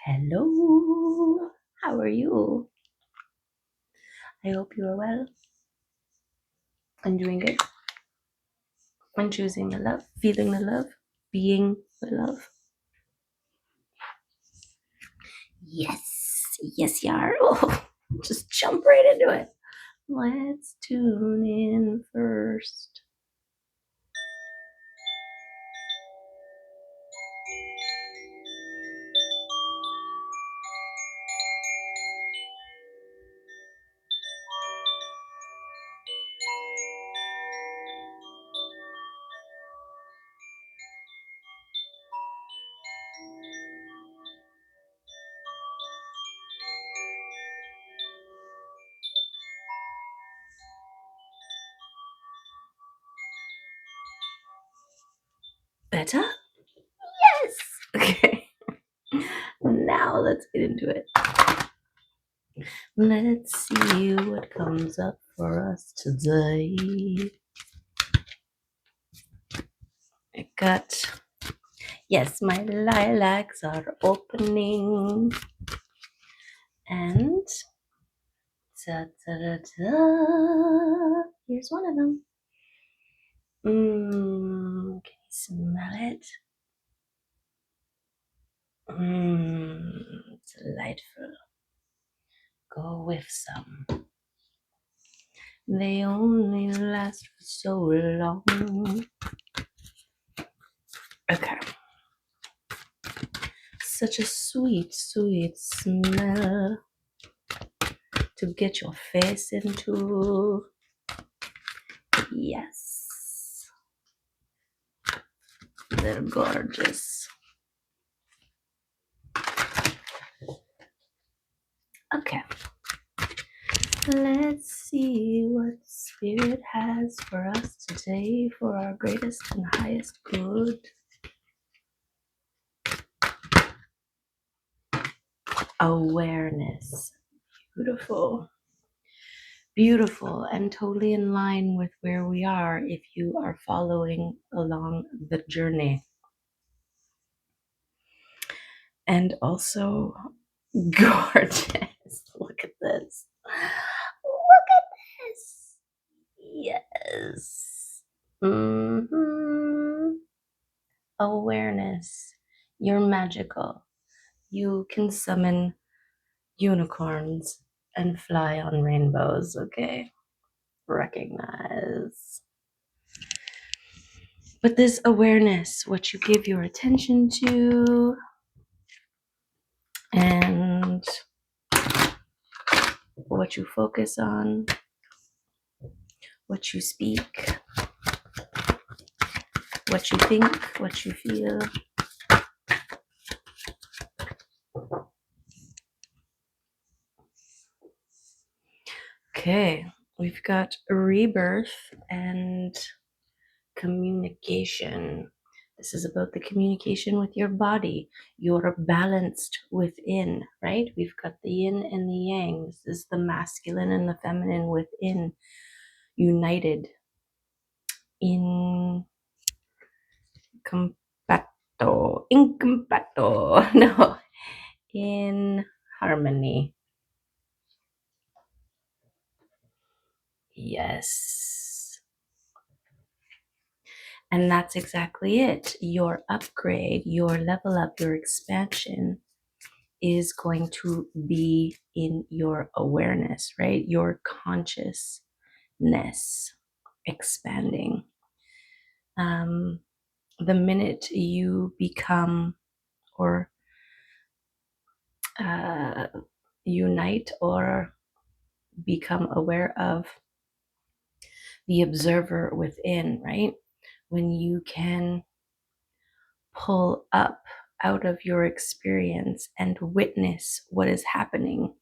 Hello, how are you? I hope you are well and doing good and choosing the love, feeling the love, being the love. Yes, you are. Oh, just jump right into it. Let's tune in first. Better? Yes! Okay. Now let's get into it. Let's see what comes up for us today. I got, yes, my lilacs are opening. And ta-da-da-da. Here's one of them. Can you smell it? Delightful. Go with some. They only last for so long. Okay. Such a sweet, sweet smell to get your face into. Yes. They're gorgeous. Okay. Let's see what Spirit has for us today for our greatest and highest good. Awareness. Beautiful. Beautiful and totally in line with where we are if you are following along the journey. And also gorgeous. Look at this. Look at this. Yes. Awareness. You're magical. You can summon unicorns and fly on rainbows, okay? Recognize. But this awareness, what you give your attention to, and what you focus on, what you speak, what you think, what you feel. Okay, we've got rebirth and communication. This is about the communication with your body. You're balanced within, right? We've got the yin and the yang. This is the masculine and the feminine within, united in no, in harmony. Yes. And that's exactly it. Your upgrade, your level up, your expansion is going to be in your awareness, right? Your consciousness expanding. The minute you become or unite or become aware of the observer within, right? When you can pull up out of your experience and witness what is happening,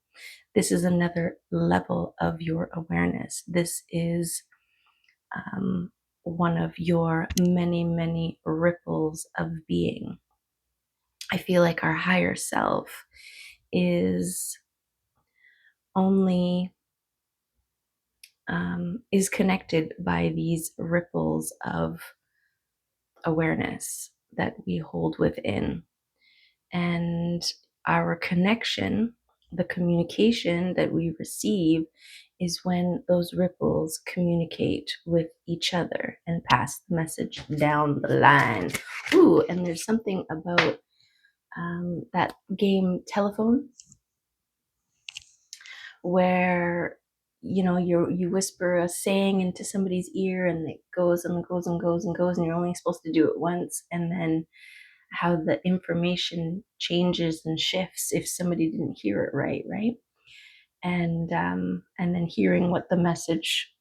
this is another level of your awareness. This is one of your many, many ripples of being. I feel like our higher self is only is connected by these ripples of awareness that we hold within. And our connection, the communication that we receive, is when those ripples communicate with each other and pass the message down the line. Ooh, and there's something about that game Telephone, where you whisper a saying into somebody's ear and it goes and goes and goes and goes, and you're only supposed to do it once, and then how the information changes and shifts if somebody didn't hear it right, and then hearing what the message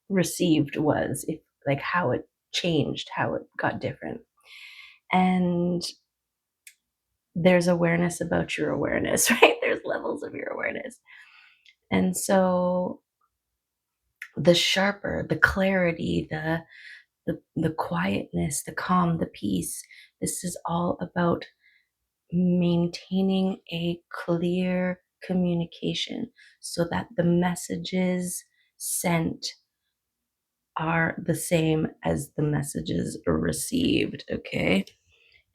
received was, if like how it changed, how it got different. And there's awareness about your awareness, right? There's levels of your awareness. And so the sharper, the clarity, the quietness, the calm, the peace, this is all about maintaining a clear communication so that the messages sent are the same as the messages received. Okay.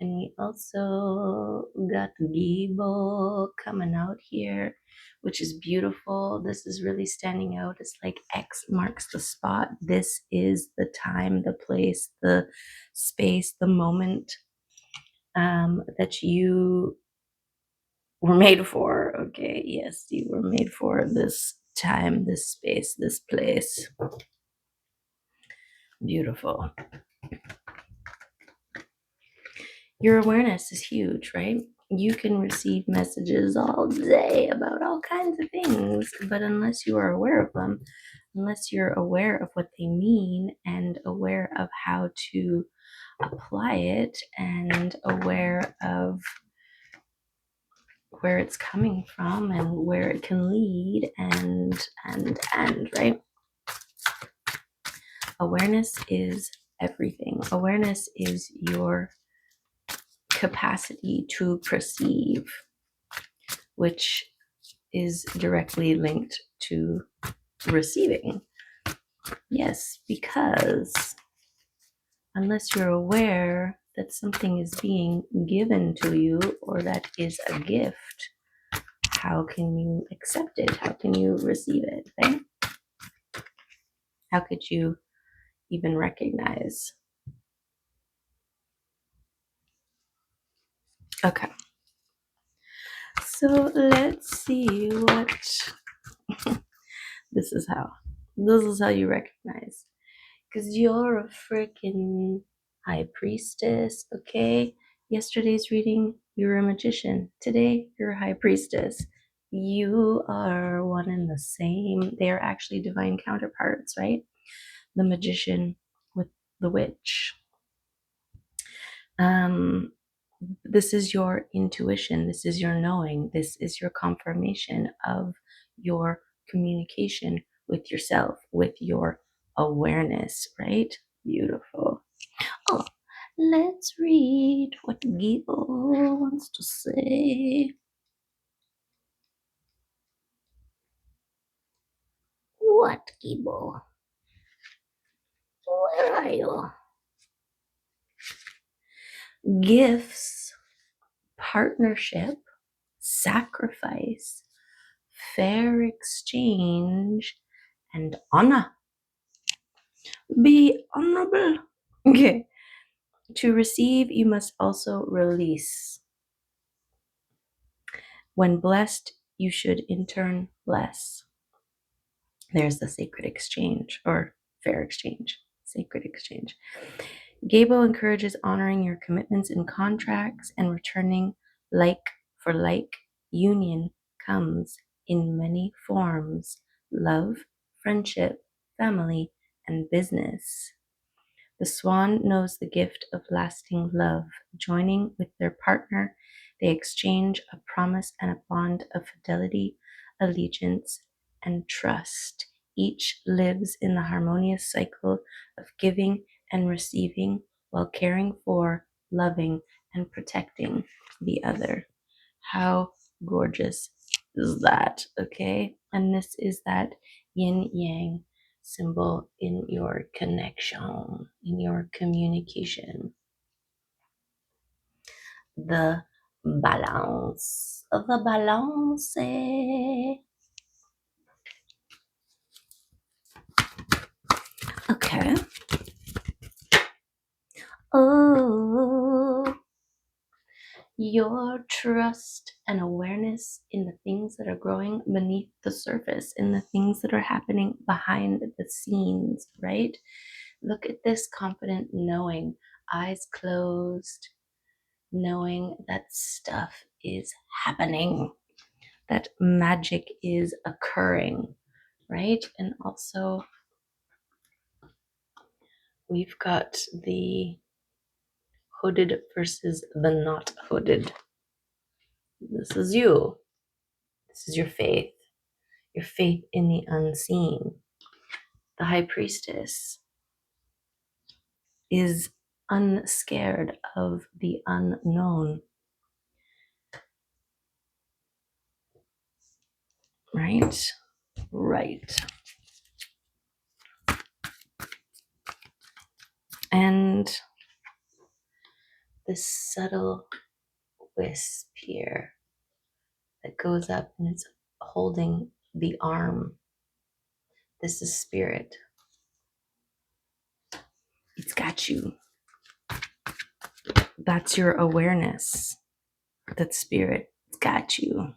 And we also got Gable coming out here, which is beautiful. This is really standing out. It's like X marks the spot. This is the time, the place, the space, the moment that you were made for. Okay, yes, you were made for this time, this space, this place. Beautiful. Your awareness is huge, right? You can receive messages all day about all kinds of things, but unless you are aware of them, unless you're aware of what they mean and aware of how to apply it and aware of where it's coming from and where it can lead and right? Awareness is everything. Awareness is your capacity to perceive, which is directly linked to receiving. Yes, because unless you're aware that something is being given to you or that is a gift, how can you accept it? How can you receive it? Right? How could you even recognize? Okay. So let's see what this is how. This is how you recognize. Because you're a freaking high priestess, okay? Yesterday's reading, you're a magician. Today, you're a high priestess. You are one and the same. They are actually divine counterparts, right? The magician with the witch. This is your intuition. This is your knowing. This is your confirmation of your communication with yourself, with your awareness, right? Beautiful. Oh, let's read what Gable wants to say. What, Gable? Where are you? Gifts, partnership, sacrifice, fair exchange, and honor. Be honorable. Okay. To receive, you must also release. When blessed, you should in turn bless. There's the sacred exchange or fair exchange, sacred exchange. Gabo encourages honoring your commitments in contracts and returning like for like. Union comes in many forms: love, friendship, family, and business. The swan knows the gift of lasting love. Joining with their partner, they exchange a promise and a bond of fidelity, allegiance, and trust. Each lives in the harmonious cycle of giving and receiving while caring for, loving, and protecting the other. How gorgeous is that? Okay. And this is that yin yang symbol in your connection, in your communication. The balance. the balance. Okay. Oh, your trust and awareness in the things that are growing beneath the surface, in the things that are happening behind the scenes, right? Look at this confident knowing, eyes closed, knowing that stuff is happening, that magic is occurring, right? And also, we've got the hooded versus the not hooded. This is you. This is your faith in the unseen. The high priestess is unscared of the unknown, right? Right. And this subtle wisp here that goes up and it's holding the arm. This is spirit. It's got you. That's your awareness. That spirit got you.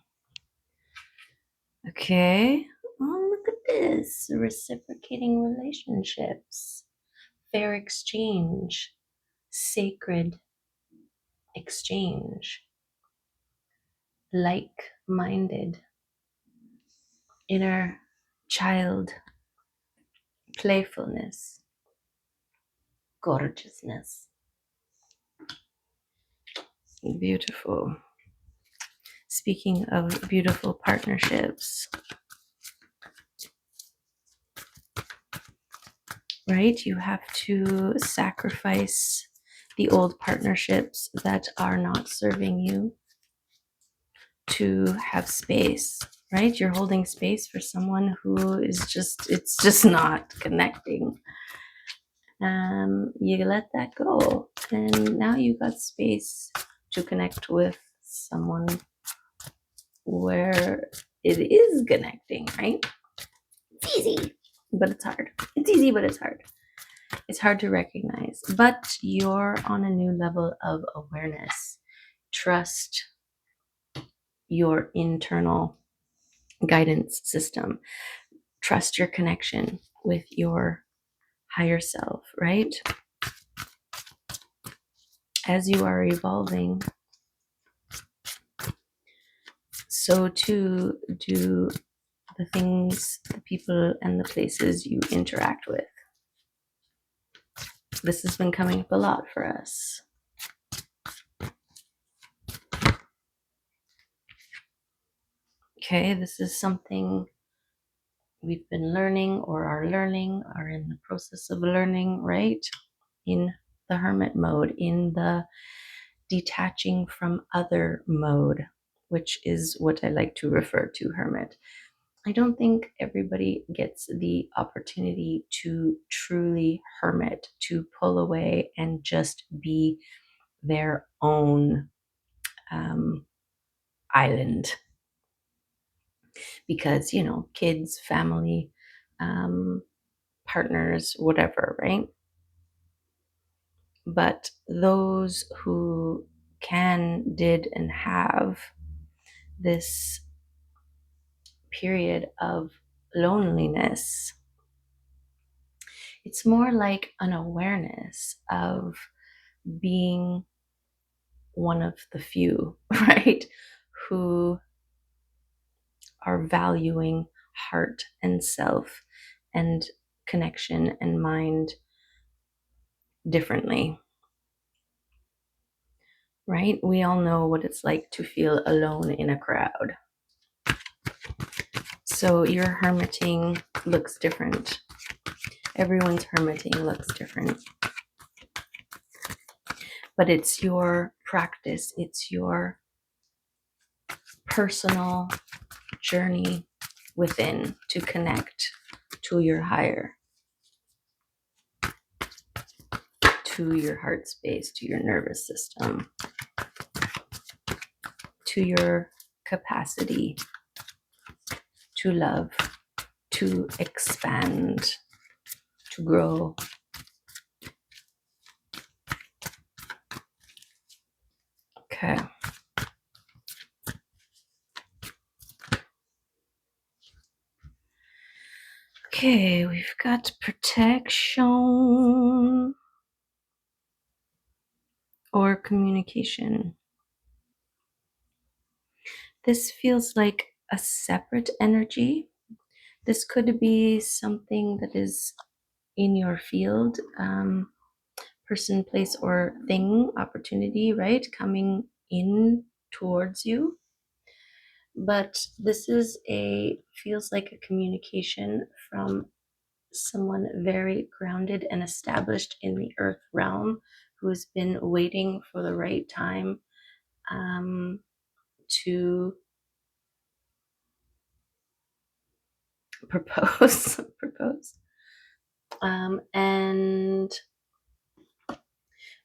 Okay. Oh, look at this. Reciprocating relationships. Fair exchange. Sacred exchange. Like-minded. Inner child. Playfulness. Gorgeousness. Beautiful. Speaking of beautiful partnerships, right? You have to sacrifice the old partnerships that are not serving you to have space, right? You're holding space for someone who is it's just not connecting. You let that go, and now you got space to connect with someone where it is connecting, right? It's easy, but it's hard. It's easy, but it's hard. It's hard to recognize, but you're on a new level of awareness. Trust your internal guidance system. Trust your connection with your higher self, right? As you are evolving, so too do the things, the people, and the places you interact with. This has been coming up a lot for us. Okay, this is something we've been learning or are in the process of learning, right? In the hermit mode, in the detaching from other mode, which is what I like to refer to hermit. I don't think everybody gets the opportunity to truly hermit, to pull away and just be their own island. Because, kids, family, partners, whatever, right? But those who can, did, and have this period of loneliness, it's more like an awareness of being one of the few, right? Who are valuing heart and self and connection and mind differently, right? We all know what it's like to feel alone in a crowd. So your hermiting looks different. Everyone's hermiting looks different. But it's your practice, it's your personal journey within to connect to your higher, to your heart space, to your nervous system, to your capacity to love, to expand, to grow. Okay. Okay, we've got protection or communication. This feels like a separate energy. This could be something that is in your field, person, place, or thing, opportunity, right? Coming in towards you. But this feels like a communication from someone very grounded and established in the earth realm who has been waiting for the right time to propose. And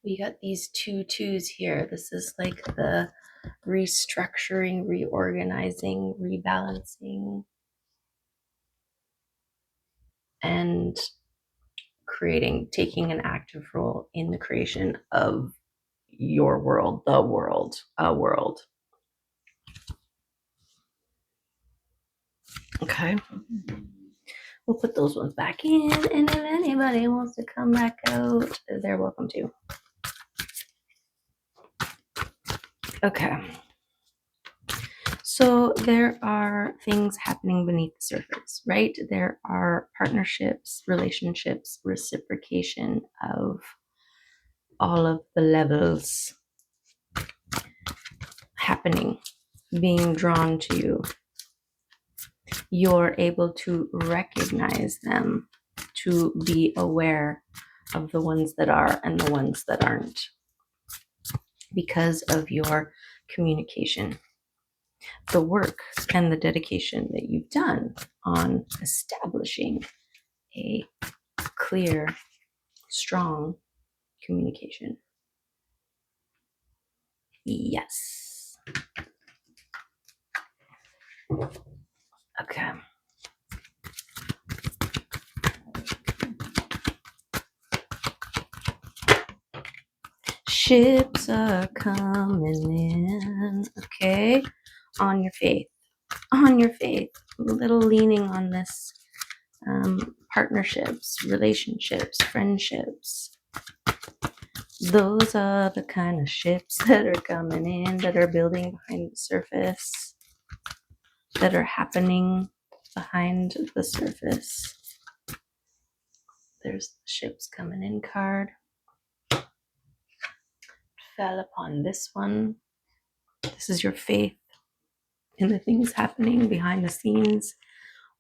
we got these two twos here. This is like the restructuring, reorganizing, rebalancing, and taking an active role in the creation of your world, the world, a world. Okay. We'll put those ones back in, and if anybody wants to come back out, they're welcome to. Okay. So there are things happening beneath the surface, right? There are partnerships, relationships, reciprocation of all of the levels happening, being drawn to you. You're able to recognize them, to be aware of the ones that are and the ones that aren't, because of your communication, the work and the dedication that you've done on establishing a clear, strong communication. Yes. Okay. Ships are coming in. Okay. On your faith. On your faith. A little leaning on this. Partnerships, relationships, friendships. Those are the kind of ships that are coming in, that are building behind the surface, that are happening behind the surface. There's the ships coming in card. Fell upon this one. This is your faith in the things happening behind the scenes,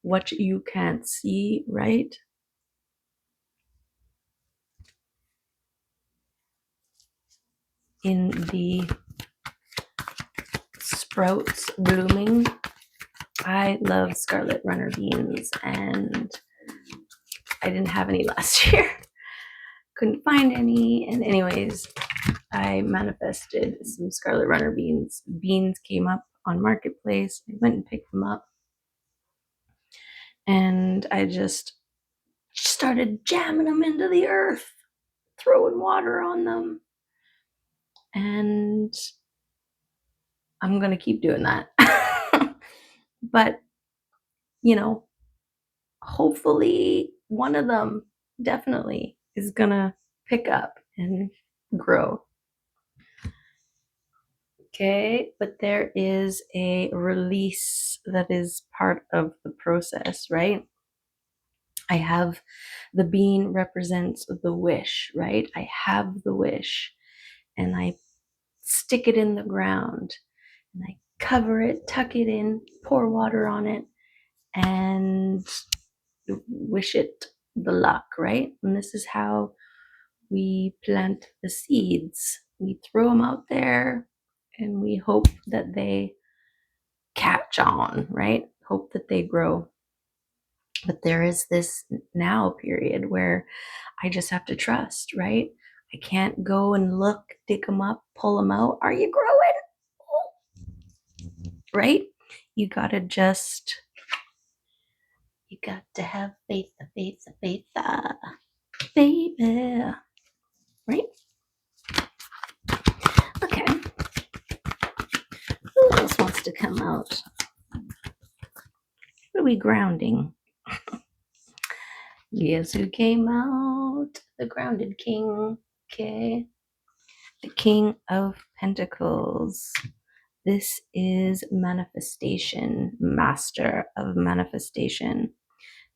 what you can't see, right? In the sprouts blooming. I love scarlet runner beans, and I didn't have any last year. Couldn't find any, and anyways, I manifested some scarlet runner beans. Beans came up on Marketplace. I went and picked them up, and I just started jamming them into the earth, throwing water on them, and I'm gonna keep doing that. But hopefully one of them definitely is gonna pick up and grow. Okay, but there is a release that is part of the process, right? I have the bean represents the wish, right? I have the wish, and I stick it in the ground, and I cover it, tuck it in, pour water on it, and wish it the luck, right? And this is how we plant the seeds. We throw them out there and we hope that they catch on, right? Hope that they grow. But there is this now period where I just have to trust, right? I can't go and look, dig them up, pull them out. Are you growing? right? You got to have faith, baby, right? Okay. Who else wants to come out? What are we grounding? Guess who came out? The grounded king. Okay. The King of Pentacles. This is manifestation, master of manifestation.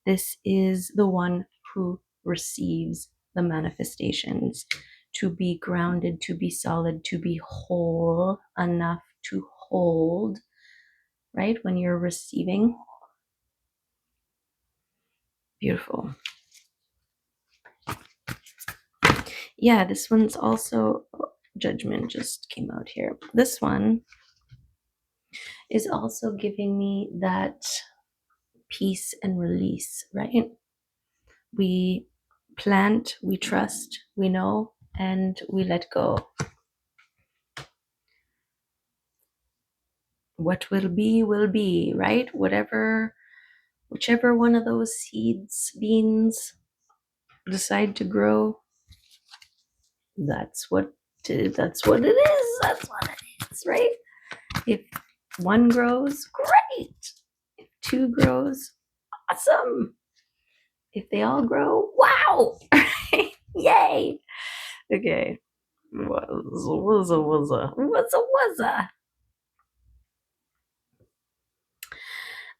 This is the one who receives the manifestations. To be grounded, to be solid, to be whole enough to hold, right? When you're receiving. Beautiful. Yeah, this one's also, Judgment just came out here. This one is also giving me that peace and release, right? We plant, we trust, we know, and we let go. What will be, right? Whichever one of those seeds, beans decide to grow, that's what it is. That's what it is, right? If one grows, great. If two grows, awesome. If they all grow, wow. Yay. Okay. Wuzza.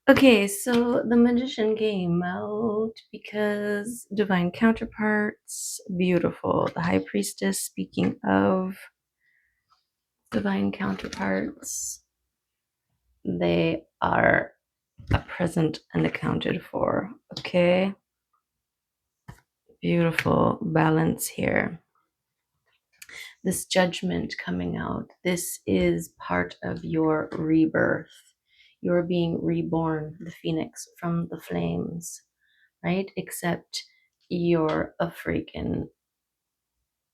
Okay, so the magician came out because divine counterparts, beautiful. The high priestess, speaking of divine counterparts, they are present and accounted for. Okay, beautiful balance here. This judgment coming out, this is part of your rebirth. You're being reborn, the phoenix from the flames, right? Except you're a freaking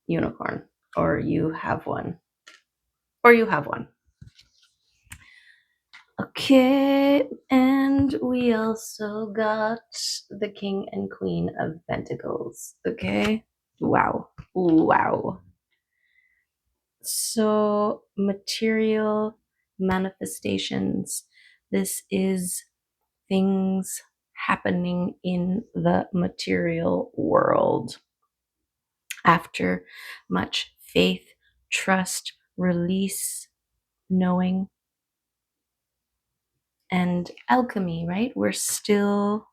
unicorn, or you have one, Okay, and we also got the king and queen of pentacles. Okay, wow. So material manifestations, this is things happening in the material world after much faith, trust, release, knowing, and alchemy, right? We're still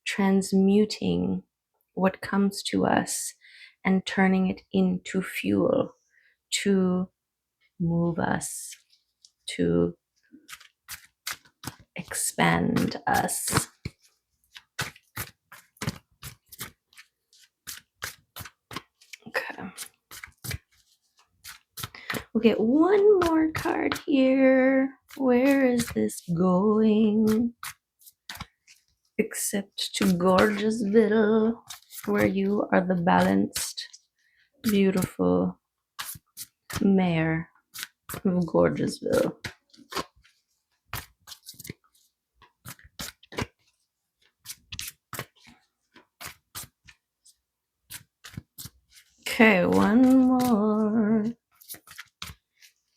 transmuting what comes to us and turning it into fuel to move us, to expand us. Okay. We'll get one more card here. Where is this going? Except to Gorgeousville, where you are the balanced, beautiful mayor of Gorgeousville. Okay, one more.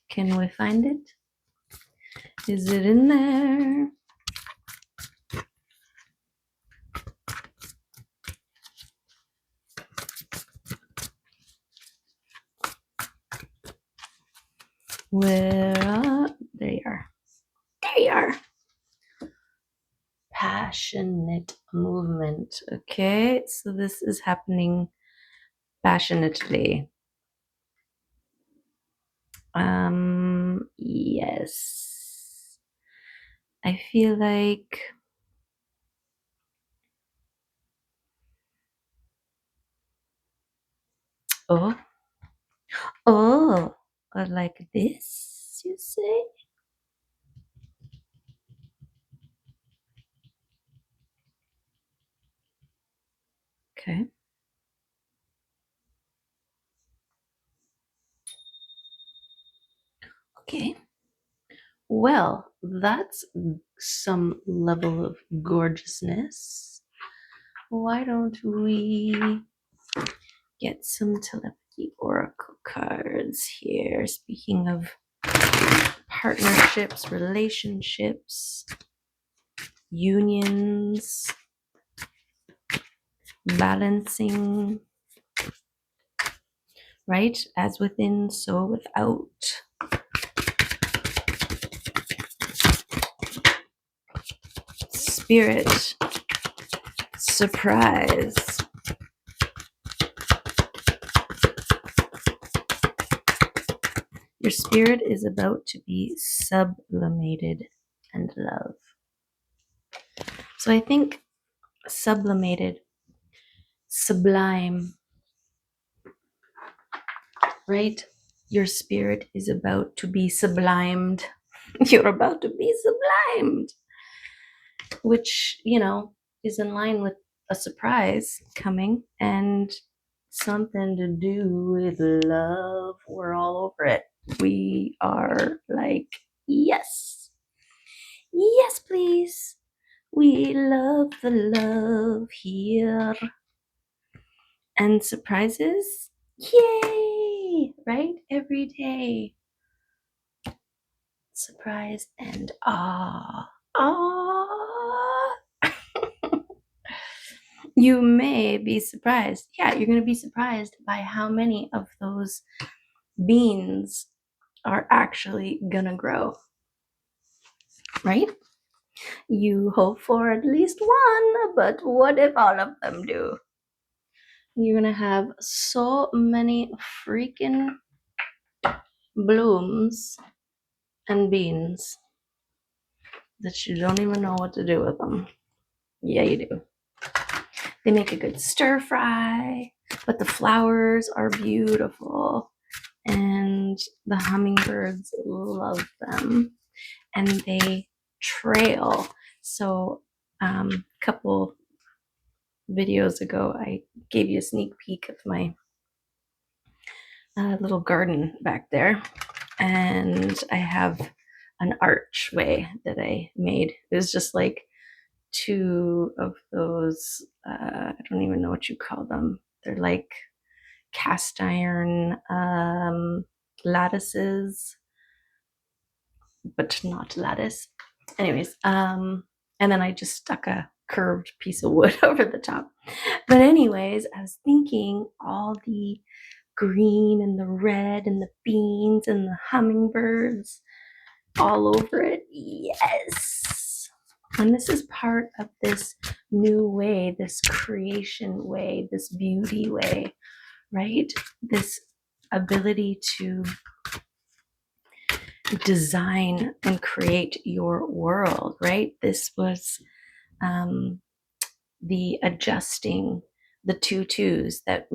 Can we find it? Is it in there? There you are. There you are. Passionate movement. Okay, so this is happening passionately. Yes. I feel like oh, like this, you say? Okay. Okay. Well, that's some level of gorgeousness. Why don't we get some telepathy oracle cards here? Speaking of partnerships, relationships, unions, balancing, right? As within, so without. Spirit, surprise. Your spirit is about to be sublimated and love. So I think sublimated, sublime, right? Your spirit is about to be sublimed. You're about to be sublimed, which, is in line with a surprise coming and something to do with love. We're all over it. We are like, yes, yes, please. We love the love here. And surprises, yay, right? Every day. Surprise and awe. Awe. You may be surprised. Yeah, you're going to be surprised by how many of those beans are actually going to grow, right? You hope for at least one, but what if all of them do? You're going to have so many freaking blooms and beans that you don't even know what to do with them. Yeah, you do. They make a good stir fry, but the flowers are beautiful and the hummingbirds love them and they trail. So a couple videos ago, I gave you a sneak peek of my little garden back there. And I have an archway that I made. It was just like two of those, I don't even know what you call them. They're like cast iron lattices, but not lattice. Anyways, and then I just stuck a curved piece of wood over the top. But anyways, I was thinking all the green and the red and the beans and the hummingbirds all over it. Yes. And this is part of this new way, this creation way, this beauty way, right? This ability to design and create your world, right? This was the adjusting the tutus that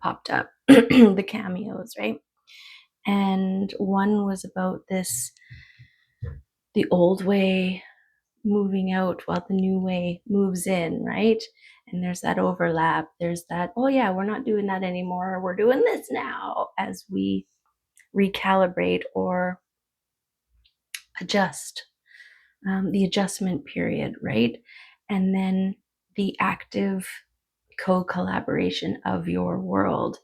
popped up, the cameos, right? And one was about this, the old way moving out while the new way moves in, right? And there's that overlap. There's that, oh yeah, we're not doing that anymore. We're doing this now as we recalibrate or adjust, the adjustment period, right? And then the active co-collaboration of your world.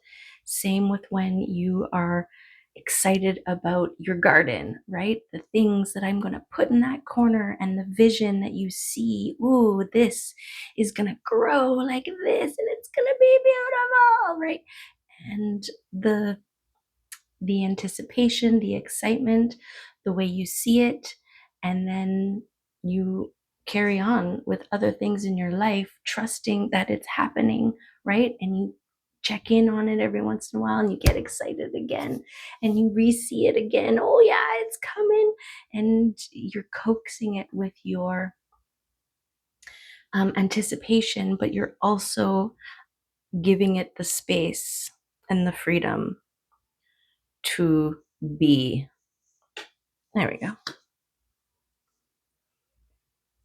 Same with when you are excited about your garden, right? The things that I'm going to put in that corner and the vision that you see, ooh, this is going to grow like this and it's going to be beautiful, right? And the anticipation, the excitement, the way you see it, and then you carry on with other things in your life, trusting that it's happening, right? And you check in on it every once in a while and you get excited again and you re-see it again. Oh yeah, it's coming. And you're coaxing it with your anticipation, but you're also giving it the space and the freedom to be. There we go.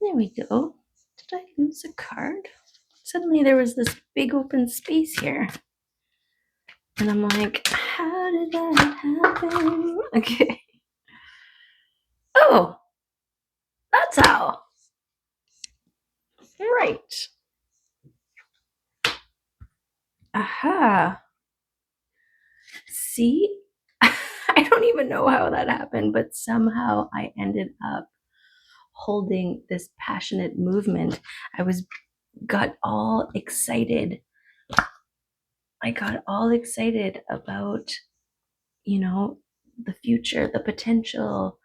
There we go. Did I lose a card? Suddenly there was this big open space here. And I'm like, how did that happen? Okay. Aha. See? I don't even know how that happened, but somehow I ended up holding this passionate movement. Got all excited. I got all excited about, the future, the potential,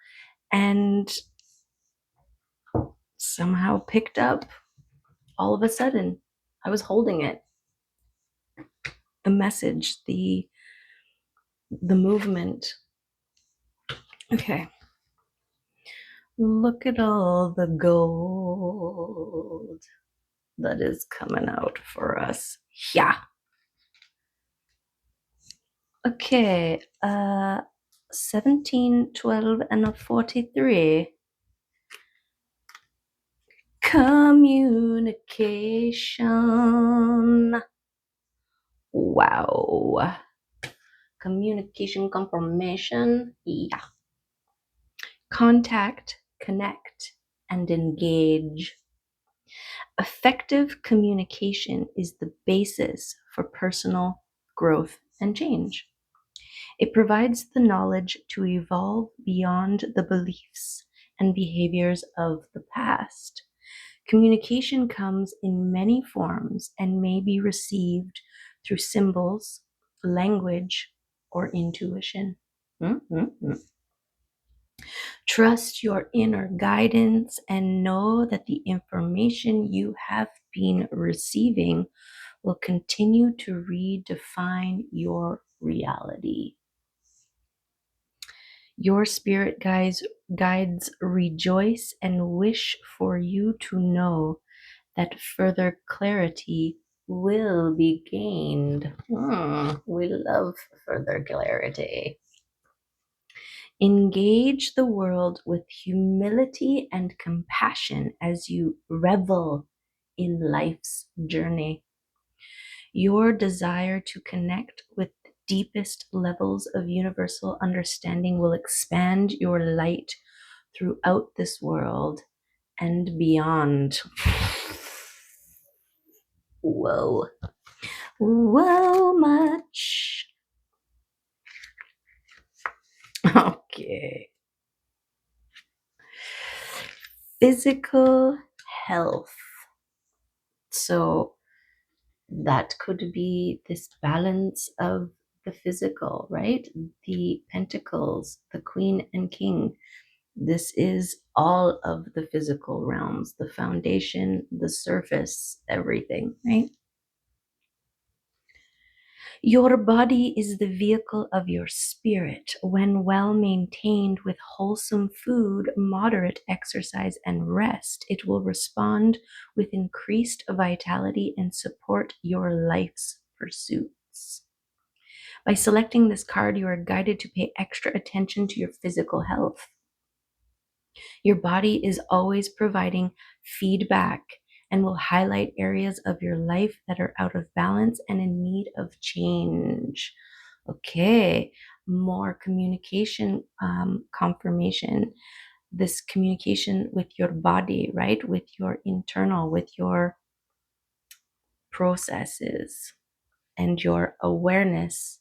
and somehow picked up all of a sudden. I was holding it. The message, the movement. Okay. Look at all the gold that is coming out for us. Yeah. Okay. 17, 12, and a 43. Communication. Wow. Communication confirmation. Yeah. Contact, connect, and engage. Effective communication is the basis for personal growth and change. It provides the knowledge to evolve beyond the beliefs and behaviors of the past. Communication comes in many forms and may be received through symbols, language, or intuition. Trust your inner guidance and know that the information you have been receiving will continue to redefine your reality. Your spirit guides rejoice and wish for you to know that further clarity will be gained. We love further clarity. Engage the world with humility and compassion as you revel in life's journey. Your desire to connect with the deepest levels of universal understanding will expand your light throughout this world and beyond. Whoa. Whoa, much. Okay. Physical health. So that could be this balance of the physical, right? The pentacles, the queen and king. This is all of the physical realms, the foundation, the surface, everything, right? Your body is the vehicle of your spirit. When well maintained with wholesome food, moderate exercise, and rest, it will respond with increased vitality and support your life's pursuits. By selecting this card, you are guided to pay extra attention to your physical health. Your body is always providing feedback and will highlight areas of your life that are out of balance and in need of change. Okay, more communication confirmation. This communication with your body, right? With your internal, with your processes and your awareness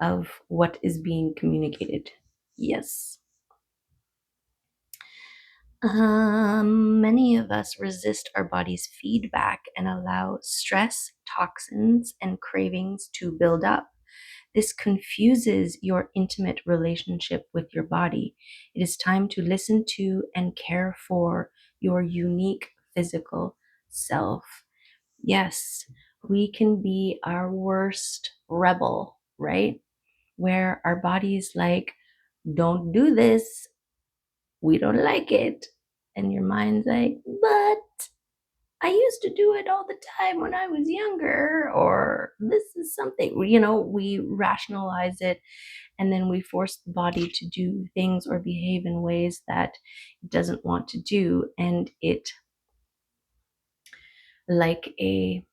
of what is being communicated. Yes. Many of us resist our body's feedback and allow stress, toxins, and cravings to build up. This confuses your intimate relationship with your body. It is time to listen to and care for your unique physical self. Yes, we can be our worst rebel, right? Where our body's like, don't do this, we don't like it. And your mind's like, but I used to do it all the time when I was younger, or this is something, we rationalize it, and then we force the body to do things or behave in ways that it doesn't want to do. And it, like a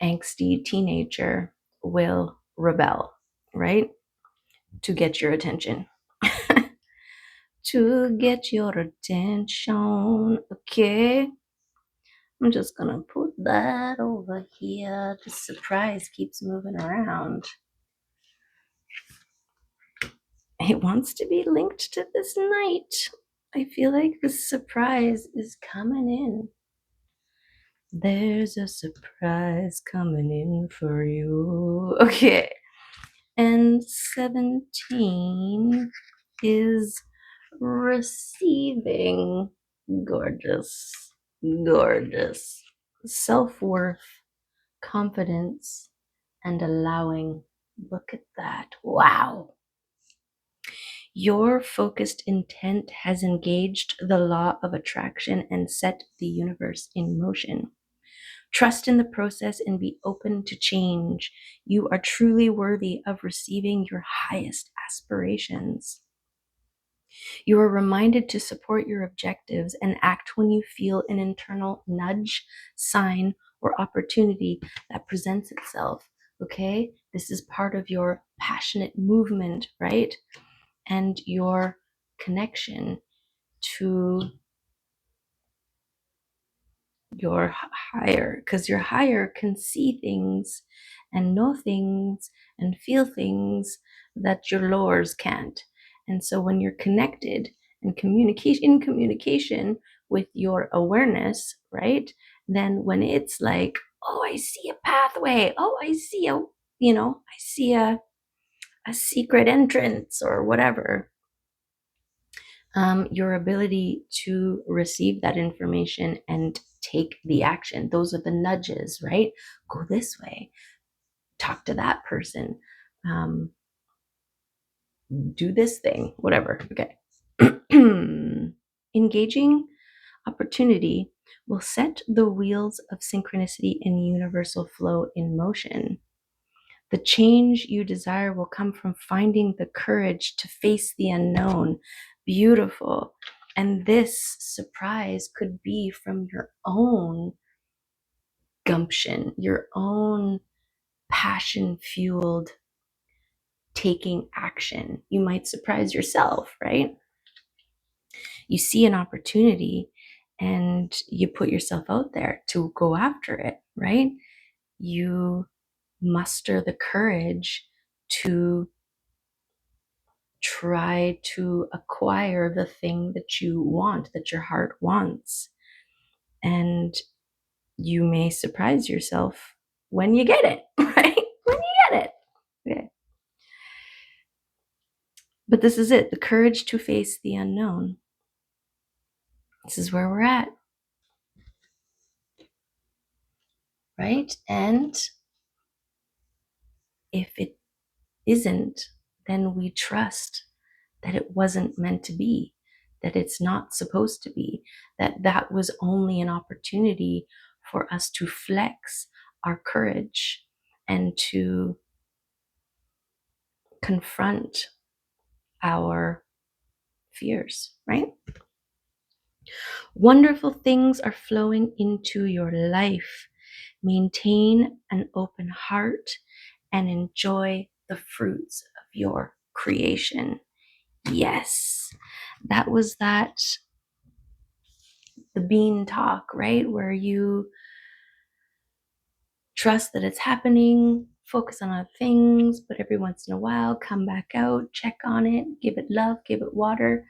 angsty teenager, will rebel, right? To get your attention. To get your attention. Okay. I'm just gonna put that over here. The surprise keeps moving around. It wants to be linked to this night. I feel like the surprise is coming in. There's a surprise coming in for you. Okay. And 17 is receiving. Gorgeous. Gorgeous. Self-worth, confidence, and allowing. Look at that. Wow. Your focused intent has engaged the law of attraction and set the universe in motion. Trust in the process and be open to change. You are truly worthy of receiving your highest aspirations. You are reminded to support your objectives and act when you feel an internal nudge, sign, or opportunity that presents itself. Okay? This is part of your passionate movement, right? And your connection to your higher, because your higher can see things and know things and feel things that your lowers can't. And so when you're connected and communication with your awareness, right, then when it's like, oh, I see a pathway, oh, I see a, I see a secret entrance or whatever, your ability to receive that information and take the action. Those are the nudges, right? Go this way, talk to that person, do this thing, whatever. Okay. Engaging opportunity will set the wheels of synchronicity and universal flow in motion. The change you desire will come from finding the courage to face the unknown. Beautiful. And this surprise could be from your own gumption, your own passion fueled taking action. You might surprise yourself, right? You see an opportunity and you put yourself out there to go after it, right? You muster the courage to try to acquire the thing that you want, that your heart wants. And you may surprise yourself when you get it, right? When you get it. Okay. But this is it, the courage to face the unknown. This is where we're at, right? And if it isn't, then we trust that it wasn't meant to be, that it's not supposed to be, that that was only an opportunity for us to flex our courage and to confront our fears, right? Wonderful things are flowing into your life. Maintain an open heart and enjoy the fruits of your creation. Yes, that was the bean talk, right? Where you trust that it's happening, focus on other things, but every once in a while, come back out, check on it, give it love, give it water,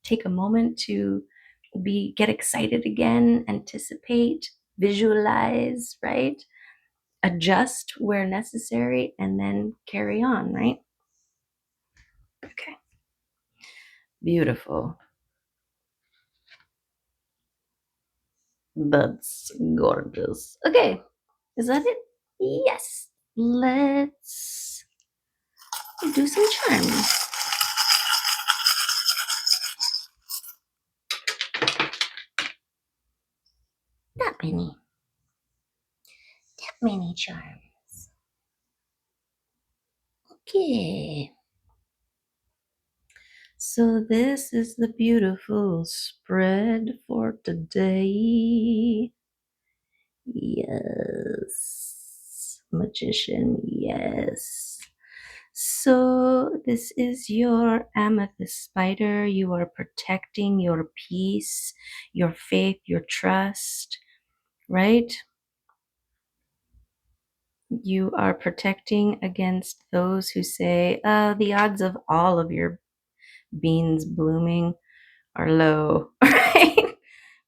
take a moment to get excited again, anticipate, visualize, right? Adjust where necessary, and then carry on, right? Okay. Beautiful. That's gorgeous. Okay. Is that it? Yes. Let's do some charms. That many. That many charms. Okay. So this is the beautiful spread for today. Yes. Magician, yes. So this is your amethyst spider. You are protecting your peace, your faith, your trust right? You are protecting against those who say, the odds of all of your beans blooming are low, right?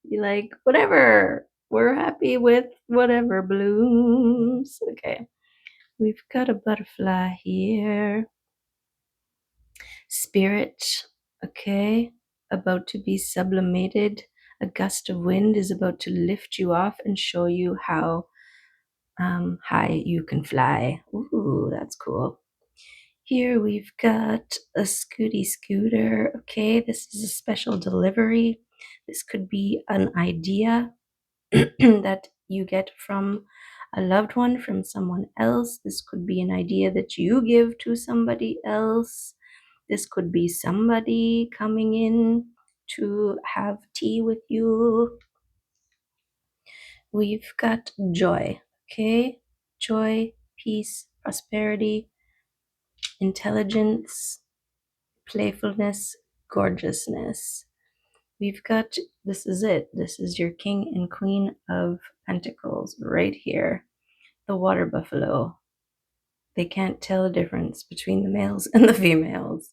Be like, whatever, we're happy with whatever blooms. Okay, we've got a butterfly here. Spirit, okay, about to be sublimated. A gust of wind is about to lift you off and show you how high you can fly. Ooh, that's cool. Here we've got a scooter. Okay, this is a special delivery. This could be an idea that you get from a loved one, from someone else. This could be an idea that you give to somebody else. This could be somebody coming in to have tea with you. We've got joy, okay? Joy, peace, prosperity, intelligence, playfulness, gorgeousness. We've got, this is it. This is your king and queen of pentacles right here. The water buffalo. They can't tell the difference between the males and the females.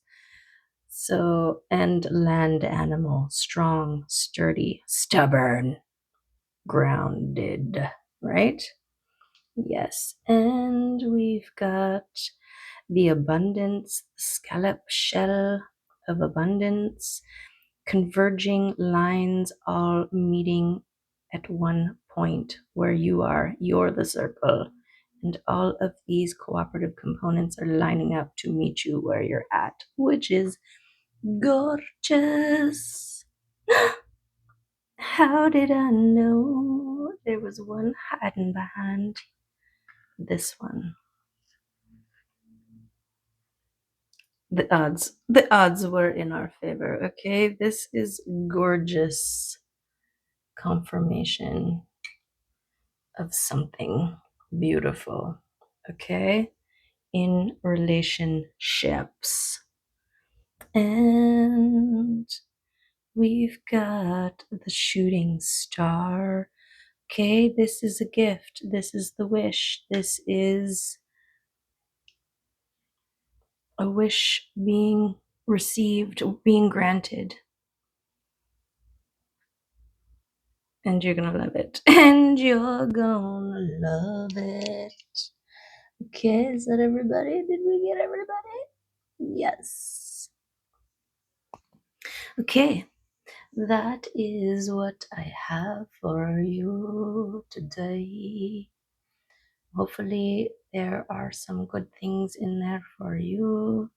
So, and land animal, strong, sturdy, stubborn, grounded, right? Yes. And we've got the abundance, scallop shell of abundance, converging lines all meeting at one point where you are. You're the circle. And all of these cooperative components are lining up to meet you where you're at, which is gorgeous. How did I know there was one hiding behind this one? The odds were in our favor. Okay, this is gorgeous confirmation of something beautiful. Okay, in relationships. And we've got the shooting star. Okay, this is a gift. This is the wish. This is a wish being received, being granted. And you're gonna love it. And you're gonna love it. Okay, is that everybody? Did we get everybody? Yes. Okay, that is what I have for you today. Hopefully, there are some good things in there for you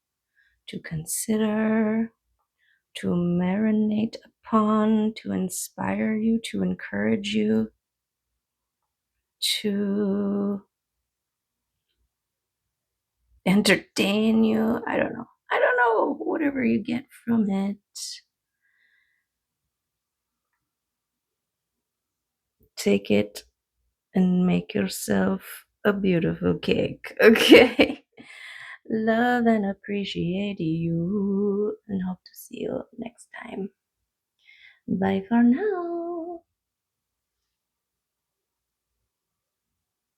to consider, to marinate upon, to inspire you, to encourage you, to entertain you. I don't know. Whatever you get from it, take it and make yourself a beautiful cake. Okay. Love and appreciate you, and hope to see you next time. Bye for now.